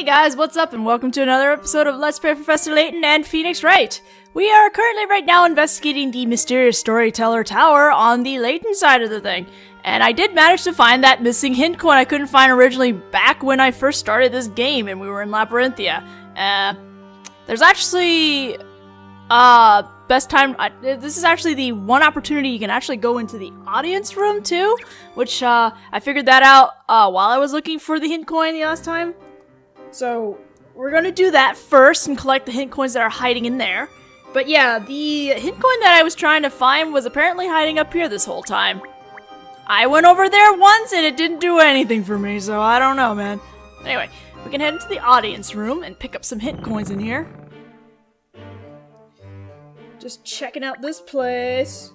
Hey guys, what's up and welcome to another episode of Let's Play Professor Layton and Phoenix Wright. We are currently right now investigating the mysterious Storyteller Tower on the Layton side of the thing. And I did manage to find that missing hint coin I couldn't find originally back when I first started this game and we were in Labyrinthia. There's actually, this is actually the one opportunity you can actually go into the audience room too, which, I figured that out, while I was looking for the hint coin the last time. So, we're gonna do that first and collect the hint coins that are hiding in there. But yeah, the hint coin that I was trying to find was apparently hiding up here this whole time. I went over there once and it didn't do anything for me, so I don't know, man. Anyway, we can head into the audience room and pick up some hint coins in here. Just checking out this place.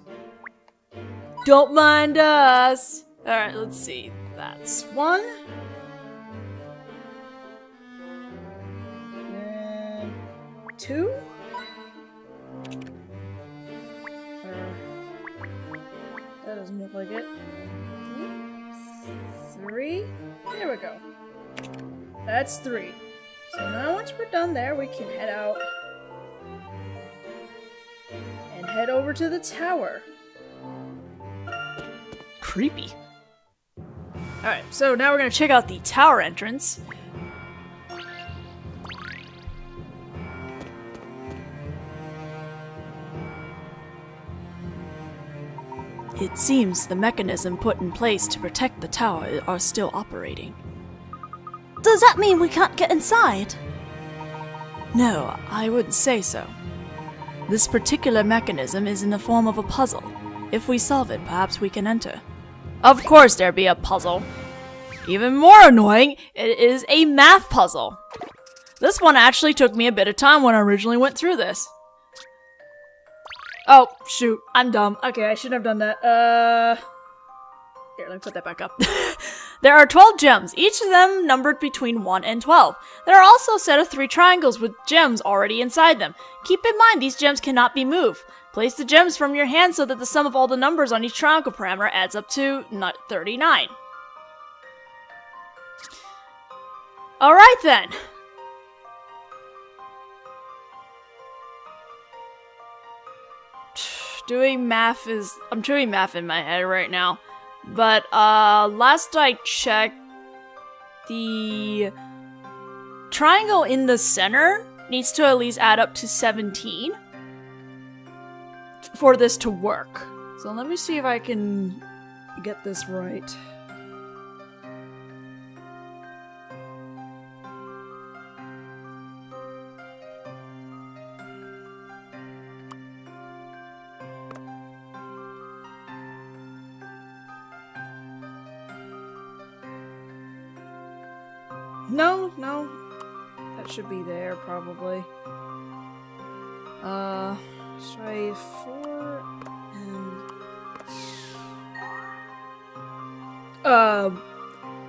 Don't mind us. Alright, let's see. That's one. And two. That doesn't look like it. 3. There we go. That's 3. So now once we're done there, we can head out and head over to the tower. Creepy. Alright, so now we're gonna check out the tower entrance. It seems the mechanism put in place to protect the tower are still operating. Does that mean we can't get inside? No, I wouldn't say so. This particular mechanism is in the form of a puzzle. If we solve it, perhaps we can enter. Of course there'd be a puzzle. Even more annoying, it is a math puzzle. This one actually took me a bit of time when I originally went through this. Oh, shoot. I'm dumb. Okay, I shouldn't have done that. Here, let me put that back up. There are 12 gems, each of them numbered between 1 and 12. There are also a set of 3 triangles with gems already inside them. Keep in mind, these gems cannot be moved. Place the gems from your hand so that the sum of all the numbers on each triangle parameter adds up to 39. Alright then. I'm doing math in my head right now. But, last I checked, the triangle in the center needs to at least add up to 17 for this to work. So let me see if I can get this right. No. That should be there, probably. Let's try 4 and...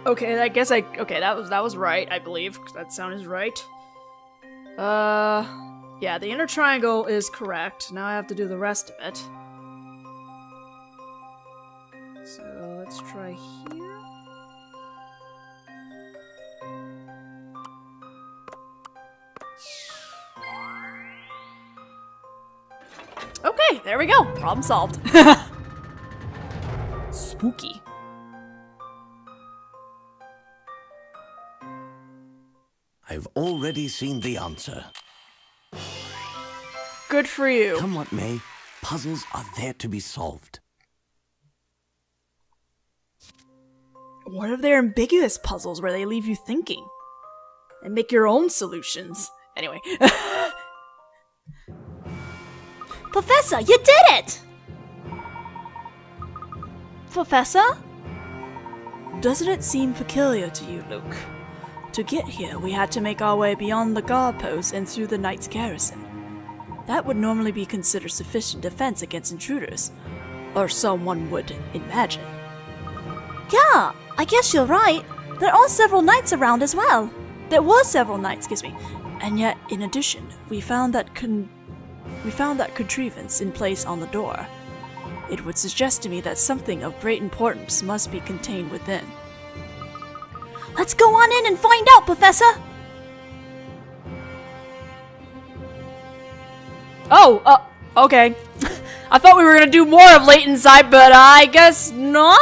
okay, I guess okay, that was right, I believe. That sound is right. Yeah, the inner triangle is correct. Now I have to do the rest of it. So, let's try here. Okay, there we go. Problem solved. Spooky. I've already seen the answer. Good for you. Come what may, puzzles are there to be solved. What if they're ambiguous puzzles where they leave you thinking? And make your own solutions? Anyway. Professor, you did it! Professor? Doesn't it seem peculiar to you, Luke? To get here, we had to make our way beyond the guard post and through the knight's garrison. That would normally be considered sufficient defense against intruders. Or so one would imagine. Yeah, I guess you're right. There are several knights around as well. There were several knights, excuse me. And yet, in addition, we found that contrivance in place on the door. It would suggest to me that something of great importance must be contained within. Let's go on in and find out, Professor! Oh, okay. I thought we were gonna do more of Layton's side, but I guess not?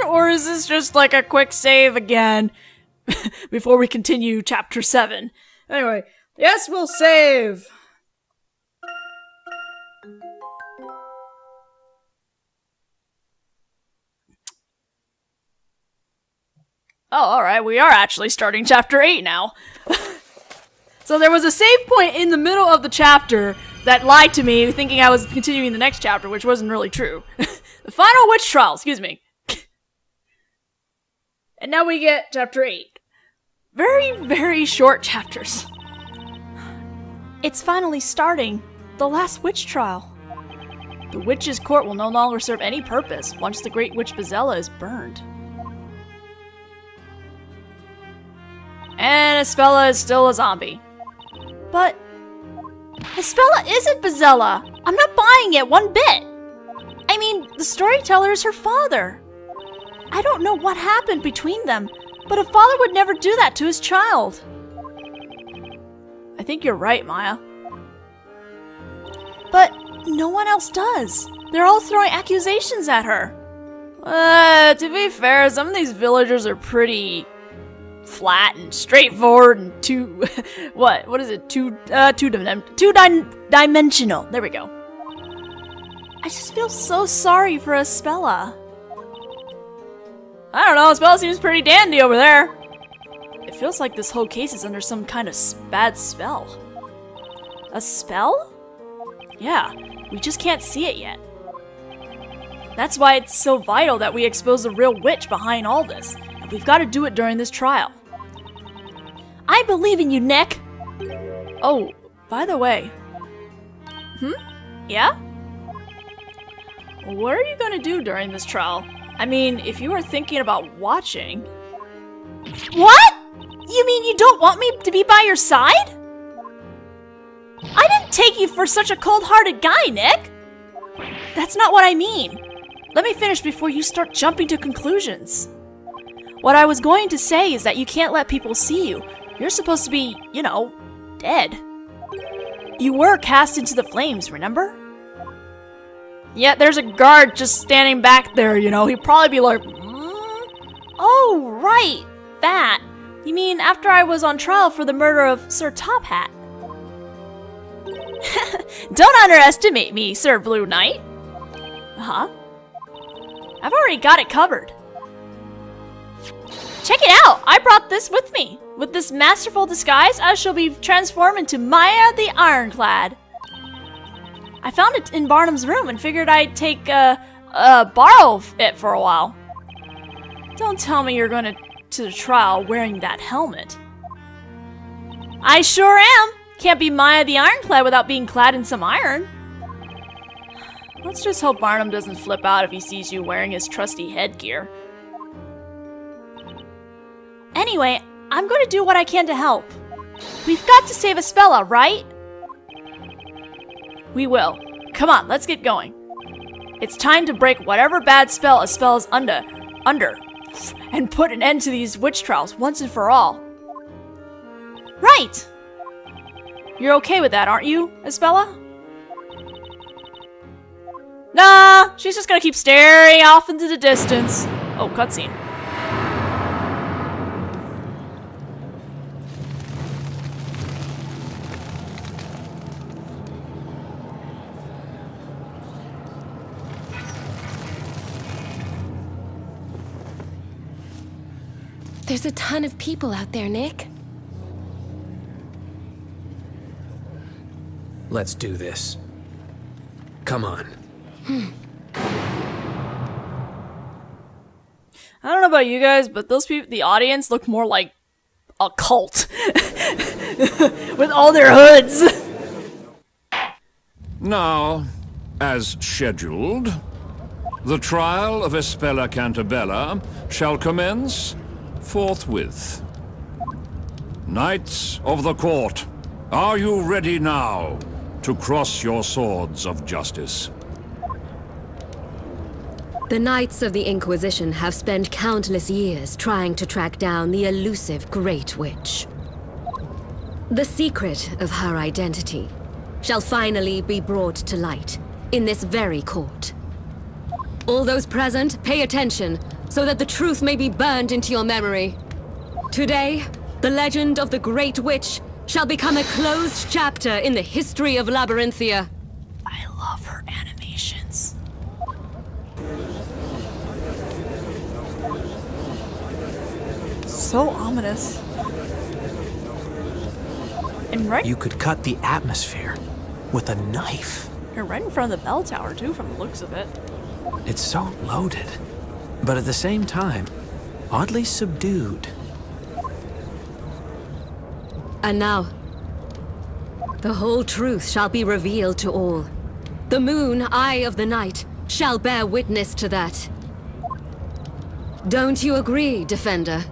Or is this just like a quick save again before we continue chapter 7? Anyway, yes, we'll save. Oh, alright, we are actually starting chapter 8 now. So there was a save point in the middle of the chapter that lied to me, thinking I was continuing the next chapter, which wasn't really true. The final witch trial, excuse me. And now we get chapter 8. Very, very short chapters. It's finally starting. The last witch trial. The witch's court will no longer serve any purpose once the great witch Bezella is burned. And Espella is still a zombie. But Espella isn't Bezella. I'm not buying it one bit. I mean, the Storyteller is her father. I don't know what happened between them, but a father would never do that to his child. I think you're right, Maya. But no one else does. They're all throwing accusations at her. To be fair, some of these villagers are pretty flat and straightforward and what is it? Two-dimensional. There we go. I just feel so sorry for Espella. I don't know, Espella seems pretty dandy over there. It feels like this whole case is under some kind of bad spell. A spell? Yeah, we just can't see it yet. That's why it's so vital that we expose the real witch behind all this. And we've got to do it during this trial. I believe in you, Nick! Oh, by the way. Yeah? What are you gonna do during this trial? I mean, if you were thinking about watching... What?! You mean you don't want me to be by your side? I didn't take you for such a cold-hearted guy, Nick! That's not what I mean. Let me finish before you start jumping to conclusions. What I was going to say is that you can't let people see you. You're supposed to be, you know, dead. You were cast into the flames, remember? Yeah, there's a guard just standing back there, you know. He'd probably be like, Oh, right, that. You mean after I was on trial for the murder of Sir Top Hat? Don't underestimate me, Sir Blue Knight. Huh? I've already got it covered. Check it out! I brought this with me. With this masterful disguise, I shall be transformed into Maya the Ironclad. I found it in Barnum's room and figured I'd borrow it for a while. Don't tell me you're going to the trial wearing that helmet. I sure am! Can't be Maya the Ironclad without being clad in some iron. Let's just hope Barnum doesn't flip out if he sees you wearing his trusty headgear. Anyway, I'm going to do what I can to help. We've got to save Espella, right? We will. Come on, let's get going. It's time to break whatever bad spell Espella's under, and put an end to these witch trials once and for all. Right! You're okay with that, aren't you, Espella? Nah, she's just gonna keep staring off into the distance. Oh, cutscene. There's a ton of people out there, Nick. Let's do this. Come on. I don't know about you guys, but those people, the audience, look more like a cult. With all their hoods. Now, as scheduled, the trial of Espella Cantabella shall commence forthwith. Knights of the court, are you ready now to cross your swords of justice? The Knights of the Inquisition have spent countless years trying to track down the elusive Great Witch. The secret of her identity shall finally be brought to light in this very court. All those present, pay attention, so that the truth may be burned into your memory. Today, the legend of the Great Witch shall become a closed chapter in the history of Labyrinthia. I love her animations. So ominous. And right, You could cut the atmosphere with a knife. you're right in front of the bell tower too, from the looks of it. It's so loaded, but at the same time, oddly subdued. And now, the whole truth shall be revealed to all. The moon, eye of the night, shall bear witness to that. Don't you agree, Defender?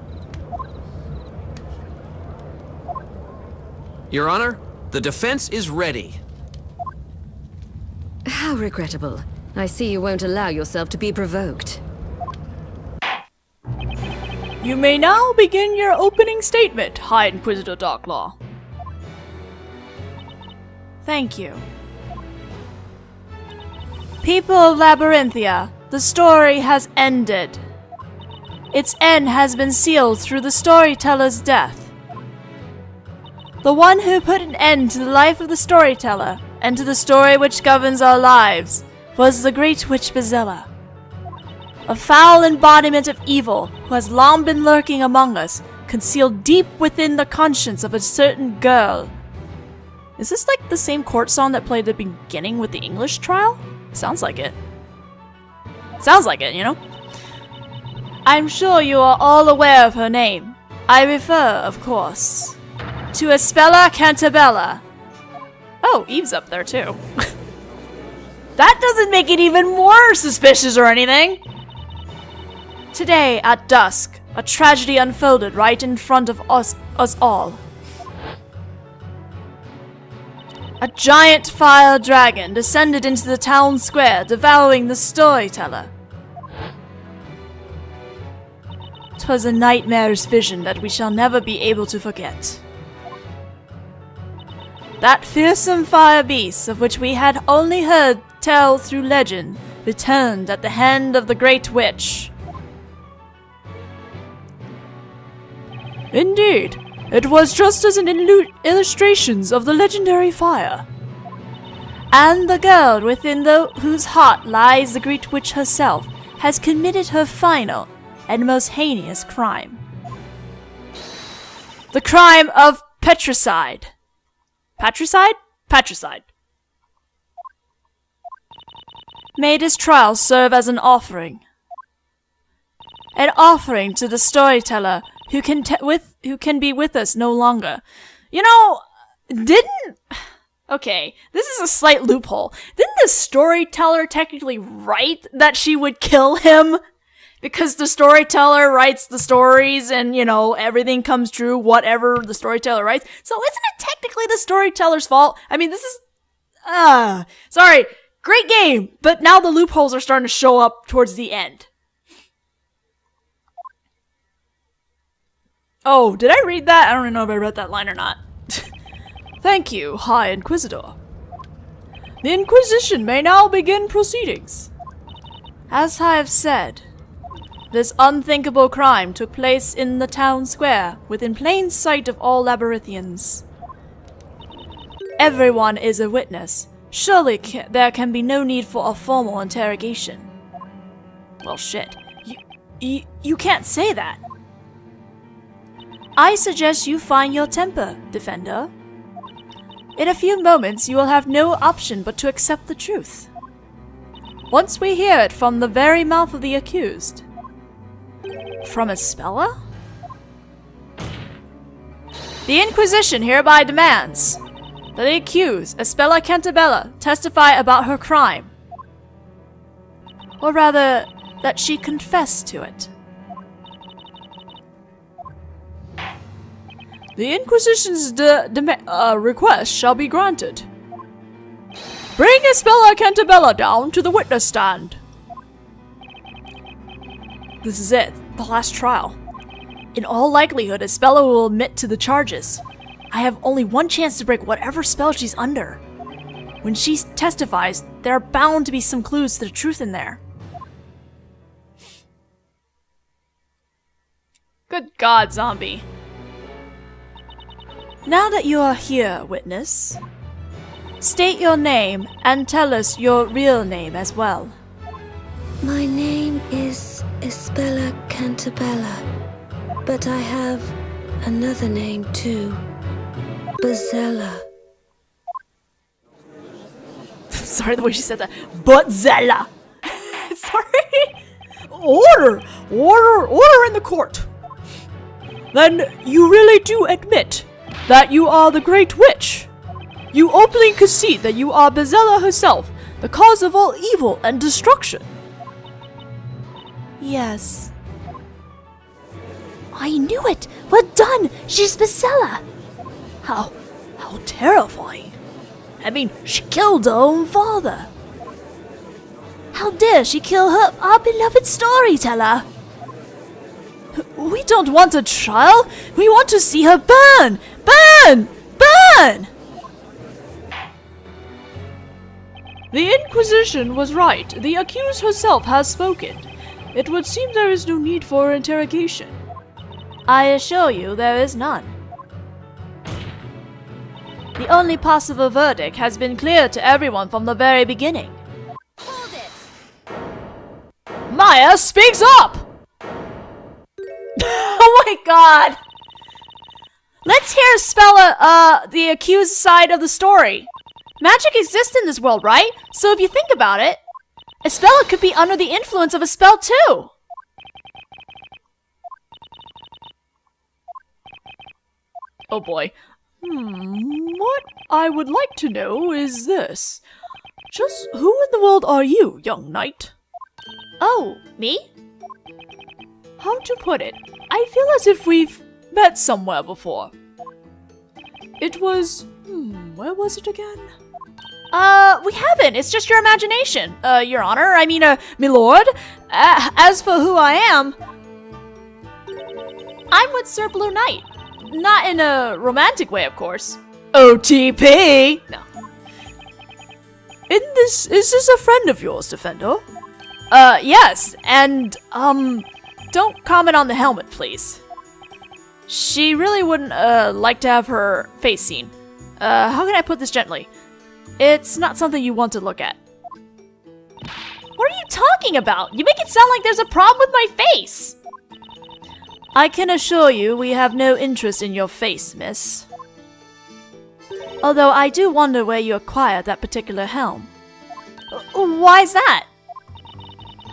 Your Honor, the defense is ready. How regrettable. I see you won't allow yourself to be provoked. You may now begin your opening statement, High Inquisitor Darklaw. Thank you. People of Labyrinthia, the story has ended. Its end has been sealed through the Storyteller's death. The one who put an end to the life of the Storyteller, and to the story which governs our lives, was the Great Witch Bezella. A foul embodiment of evil who has long been lurking among us, concealed deep within the conscience of a certain girl. Is this like the same court song that played at the beginning with the English trial? Sounds like it. Sounds like it, you know? I'm sure you are all aware of her name. I refer, of course, to Espella Cantabella. Oh, Eve's up there too. That doesn't make it even more suspicious or anything! Today, at dusk, a tragedy unfolded right in front of us all. A giant fire dragon descended into the town square, devouring the Storyteller. 'Twas a nightmarish vision that we shall never be able to forget. That fearsome fire beast, of which we had only heard tell through legend, returned at the hand of the Great Witch. Indeed, it was just as in illustrations of the legendary fire. And the girl within whose heart lies the Great Witch herself has committed her final and most heinous crime. The crime of patricide. Patricide? Patricide. May this trial serve as an offering. An offering to the Storyteller who can be with us no longer. You know, okay, this is a slight loophole. Didn't the Storyteller technically write that she would kill him? Because the Storyteller writes the stories and, you know, everything comes true, whatever the Storyteller writes. So isn't it technically the Storyteller's fault? I mean, this is... sorry, great game, but now the loopholes are starting to show up towards the end. Oh, did I read that? I don't even know if I read that line or not. Thank you, High Inquisitor. The Inquisition may now begin proceedings. As I have said, this unthinkable crime took place in the town square, within plain sight of all Labyrinthians. Everyone is a witness. Surely there can be no need for a formal interrogation. Well, shit. You can't say that. I suggest you find your temper, Defender. In a few moments, you will have no option but to accept the truth. Once we hear it from the very mouth of the accused. From Espella? The Inquisition hereby demands that the accused, Espella Cantabella, testify about her crime. Or rather, that she confess to it. The Inquisition's request shall be granted. Bring Espella Cantabella down to the witness stand. This is it, the last trial. In all likelihood, Espella will admit to the charges. I have only one chance to break whatever spell she's under. When she testifies, there are bound to be some clues to the truth in there. Good God, zombie. Now that you are here, witness, state your name and tell us your real name as well. My name is Isabella Cantabella, but I have another name too. Bazella. Sorry the way she said that. But Zella! Sorry! Order! Order in the court! Then you really do admit that you are the Great Witch. You openly concede that you are Bazella herself, the cause of all evil and destruction. Yes. I knew it! We're done! She's Bazella! How terrifying. I mean, she killed her own father. How dare she kill our beloved storyteller? We don't want a trial. We want to see her burn! Burn! Burn! The Inquisition was right. The accused herself has spoken. It would seem there is no need for interrogation. I assure you there is none. The only possible verdict has been clear to everyone from the very beginning. Hold it! Maya speaks up! Oh my god! Let's hear Spella, the accused side of the story. Magic exists in this world, right? So if you think about it, Espella could be under the influence of a spell too! Oh boy. What I would like to know is this. Just who in the world are you, young knight? Oh, me? How to put it? I feel as if we've met somewhere before. It was... where was it again? We haven't. It's just your imagination, your honor. I mean, my lord. As for who I am... I'm with Sir Blue Knight. Not in a romantic way, of course. OTP! No. Is this a friend of yours, Defender? Yes, and, don't comment on the helmet, please. She really wouldn't, like to have her face seen. How can I put this gently? It's not something you want to look at. What are you talking about? You make it sound like there's a problem with my face! I can assure you we have no interest in your face, miss. Although I do wonder where you acquired that particular helm. Why's that?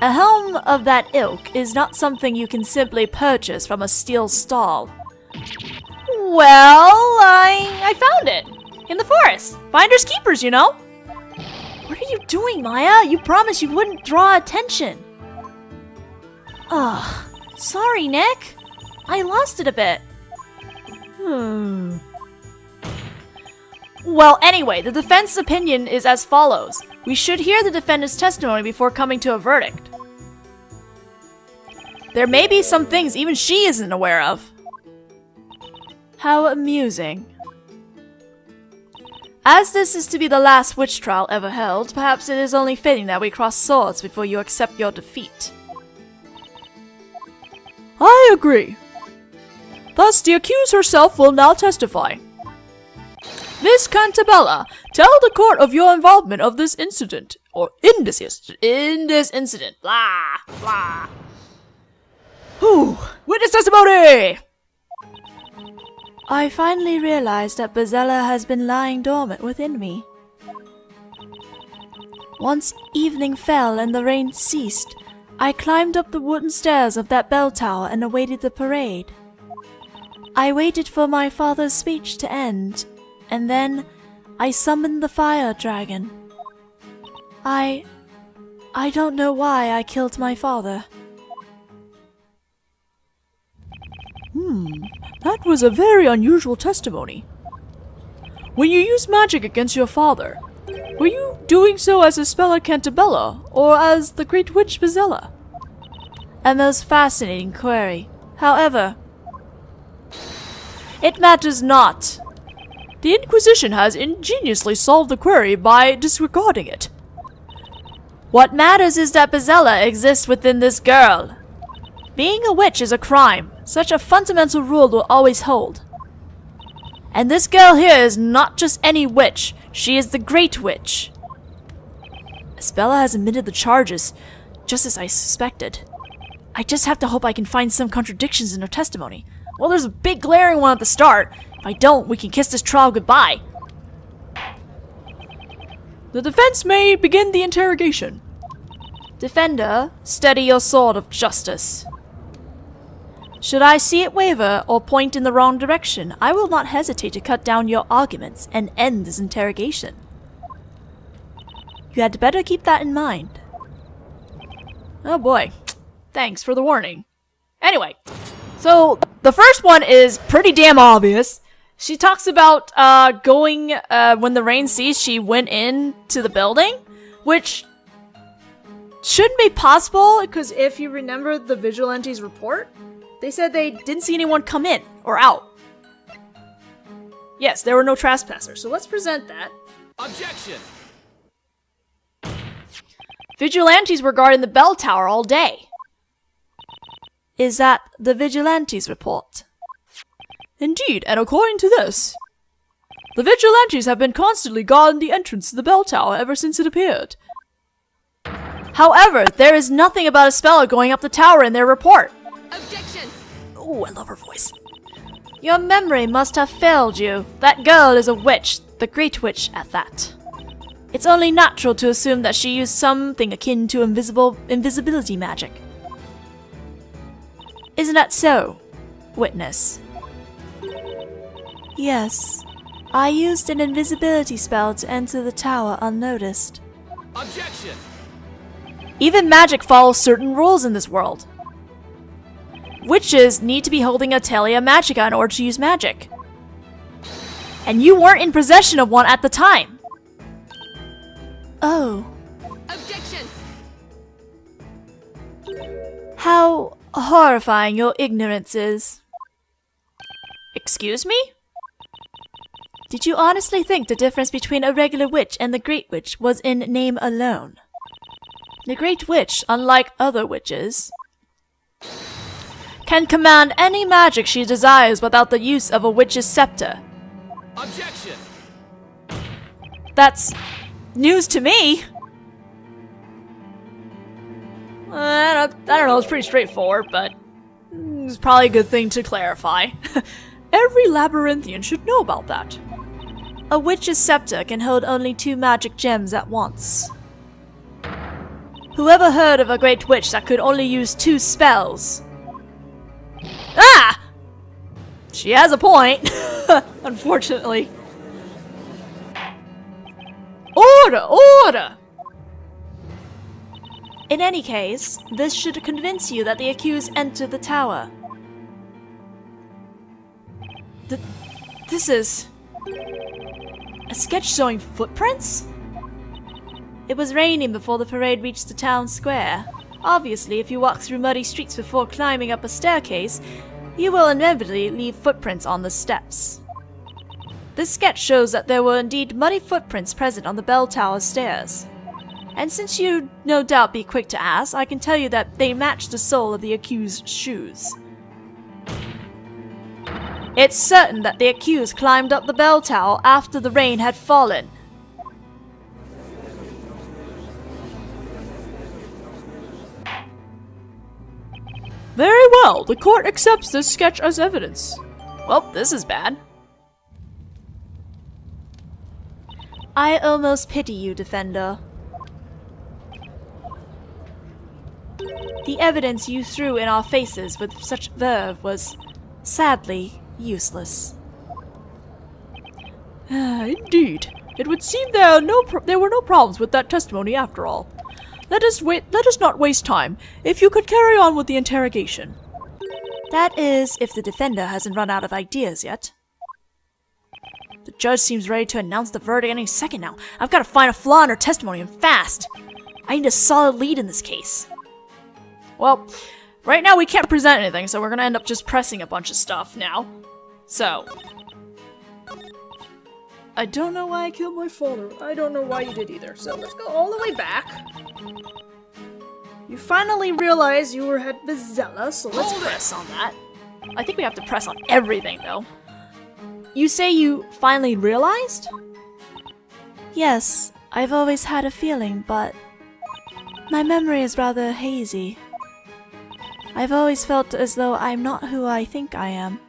A helm of that ilk is not something you can simply purchase from a steel stall. Well, I found it. In the forest. Finders keepers, you know. What are you doing, Maya? You promised you wouldn't draw attention. Ugh. Sorry, Nick. I lost it a bit. Well, anyway, the defense's opinion is as follows. We should hear the defendant's testimony before coming to a verdict. There may be some things even she isn't aware of. How amusing. As this is to be the last witch trial ever held, perhaps it is only fitting that we cross swords before you accept your defeat. I agree. Thus, the accused herself will now testify. Miss Cantabella, tell the court of your involvement of this incident. Or in this incident. Blah, blah. Whew. Witness testimony! I finally realized that Bazella has been lying dormant within me. Once evening fell and the rain ceased, I climbed up the wooden stairs of that bell tower and awaited the parade. I waited for my father's speech to end, and then I summoned the fire dragon. I don't know why I killed my father. That was a very unusual testimony. When you used magic against your father, were you doing so as Espella Cantabella, or as the Great Witch Bazella? A most fascinating query. However, it matters not. The Inquisition has ingeniously solved the query by disregarding it. What matters is that Bezella exists within this girl. Being a witch is a crime. Such a fundamental rule will always hold. And this girl here is not just any witch. She is the Great Witch. Bella has admitted the charges, just as I suspected. I just have to hope I can find some contradictions in her testimony. Well, there's a big glaring one at the start. If I don't, we can kiss this trial goodbye. The defense may begin the interrogation. Defender, steady your sword of justice. Should I see it waver or point in the wrong direction, I will not hesitate to cut down your arguments and end this interrogation. You had better keep that in mind. Oh boy. Thanks for the warning. Anyway, so the first one is pretty damn obvious. She talks about going, when the rain ceased, she went into the building, which shouldn't be possible, because if you remember the Vigilantes report, they said they didn't see anyone come in or out. Yes, there were no trespassers, so let's present that. Objection! Vigilantes were guarding the bell tower all day. Is that the Vigilantes report? Indeed, and according to this, the Vigilantes have been constantly guarding the entrance to the bell tower ever since it appeared. However, there is nothing about a speller going up the tower in their report. Objection! Oh, I love her voice. Your memory must have failed you. That girl is a witch, the Great Witch at that. It's only natural to assume that she used something akin to invisibility magic. Isn't that so, witness? Yes. I used an invisibility spell to enter the tower unnoticed. Objection! Even magic follows certain rules in this world. Witches need to be holding a Telia Magica in order to use magic. And you weren't in possession of one at the time. Oh. Objection! How horrifying your ignorance is. Excuse me? Did you honestly think the difference between a regular witch and the Great Witch was in name alone? The Great Witch, unlike other witches, can command any magic she desires without the use of a witch's scepter. Objection! That's news to me. I don't know, it's pretty straightforward, but it's probably a good thing to clarify. Every labyrinthian should know about that. A witch's scepter can hold only 2 magic gems at once. Whoever heard of a great witch that could only use 2 spells? Ah! She has a point, unfortunately. Order! Order! In any case, this should convince you that the accused entered the tower. This is a sketch showing footprints? It was raining before the parade reached the town square. Obviously, if you walk through muddy streets before climbing up a staircase, you will inevitably leave footprints on the steps. This sketch shows that there were indeed muddy footprints present on the bell tower stairs. And since you'd no doubt be quick to ask, I can tell you that they match the sole of the accused's shoes. It's certain that the accused climbed up the bell tower after the rain had fallen. Very well, the court accepts this sketch as evidence. Well, this is bad. I almost pity you, Defender. The evidence you threw in our faces with such verve was, sadly, useless. Indeed. It would seem there were no problems with that testimony after all. Let us not waste time. If you could carry on with the interrogation. That is, if the defender hasn't run out of ideas yet. The judge seems ready to announce the verdict any second now. I've got to find a flaw in her testimony and fast. I need a solid lead in this case. Well, right now we can't present anything, so we're gonna end up just pressing a bunch of stuff now. So, I don't know why I killed my father. I don't know why you did either. So let's go all the way back. You finally realize you were at Vizela, so let's press on that. I think we have to press on everything, though. You say you finally realized? Yes, I've always had a feeling, but my memory is rather hazy. I've always felt as though I'm not who I think I am,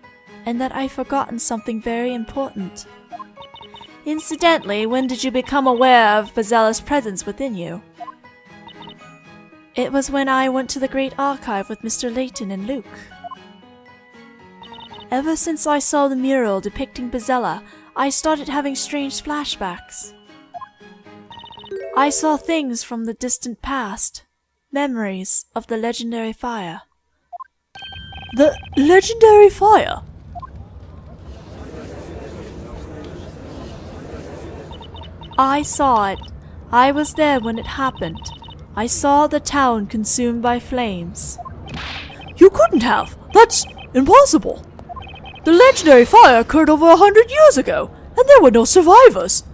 and that I've forgotten something very important. Incidentally, when did you become aware of Vizela's presence within you? It was when I went to the Great Archive with Mr. Layton and Luke. Ever since I saw the mural depicting Vizela, I started having strange flashbacks. I saw things from the distant past, memories of the legendary fire. The legendary fire? I saw it. I was there when it happened. I saw the town consumed by flames. You couldn't have! That's impossible! The legendary fire occurred over 100 years ago, and there were no survivors!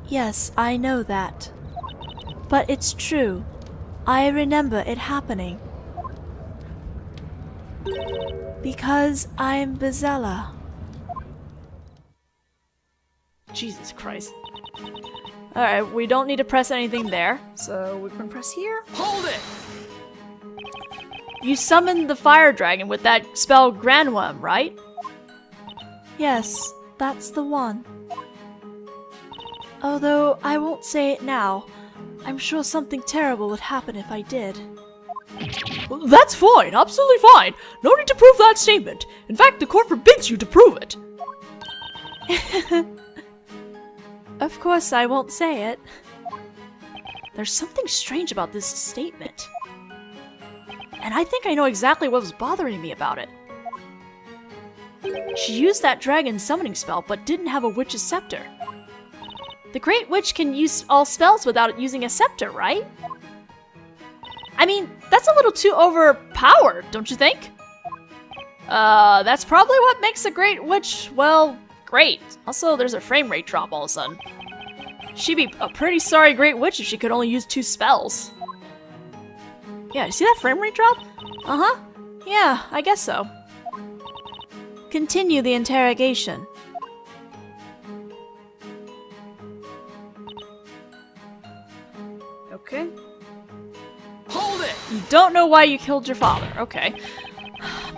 Yes, I know that. But it's true. I remember it happening. Because I'm Vizela. Jesus Christ. Alright, we don't need to press anything there, so we can press here. Hold it! You summoned the fire dragon with that spell Grandworm, right? Yes, that's the one. Although I won't say it now. I'm sure something terrible would happen if I did. That's fine, absolutely fine. No need to prove that statement. In fact, the court forbids you to prove it. Of course I won't say it. There's something strange about this statement. And I think I know exactly what was bothering me about it. She used that dragon summoning spell, but didn't have a witch's scepter. The Great Witch can use all spells without using a scepter, right? I mean, that's a little too overpowered, don't you think? That's probably what makes the Great Witch, well, great. Also, there's a frame rate drop all of a sudden. She'd be a pretty sorry Great Witch if she could only use 2 spells. Yeah, you see that frame rate drop? Uh-huh. Yeah, I guess so. Continue the interrogation. Okay. Hold it! You don't know why you killed your father. Okay.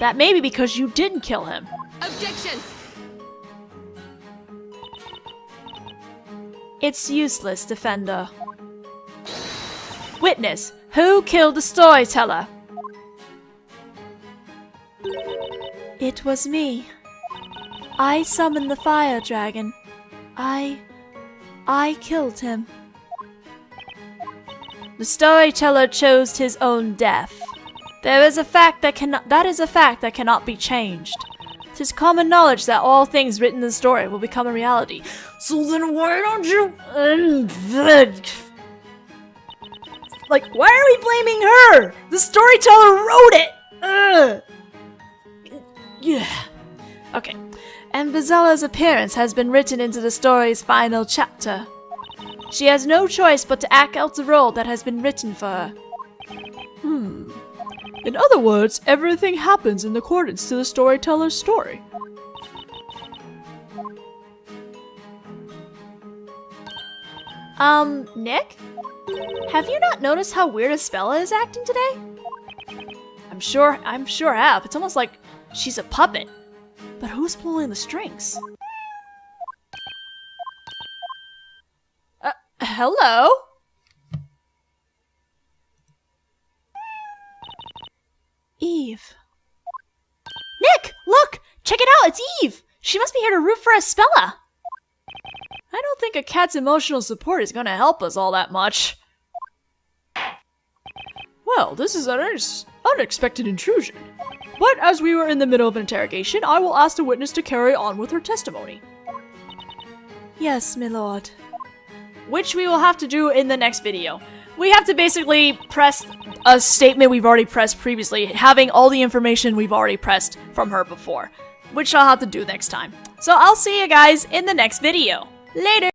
That may be because you didn't kill him. Objection! It's useless, Defender. Witness, who killed the Storyteller? It was me. I summoned the fire dragon. I killed him. The Storyteller chose his own death. That is a fact that cannot be changed. 'Tis common knowledge that all things written in the story will become a reality. So then why don't you like, why are we blaming her? The Storyteller wrote it! Yeah. Okay. And Vizela's appearance has been written into the story's final chapter. She has no choice but to act out the role that has been written for her. In other words, everything happens in accordance to the Storyteller's story. Nick? Have you not noticed how weird Espella is acting today? I'm sure I have. It's almost like she's a puppet. But who's pulling the strings? Hello? Eve. Nick, look! Check it out, it's Eve! She must be here to root for Espella! I don't think a cat's emotional support is gonna help us all that much. Well, this is an unexpected intrusion. But as we were in the middle of an interrogation, I will ask the witness to carry on with her testimony. Yes, my lord. Which we will have to do in the next video. We have to basically press a statement we've already pressed previously, having all the information we've already pressed from her before. Which I'll have to do next time. So I'll see you guys in the next video. Later!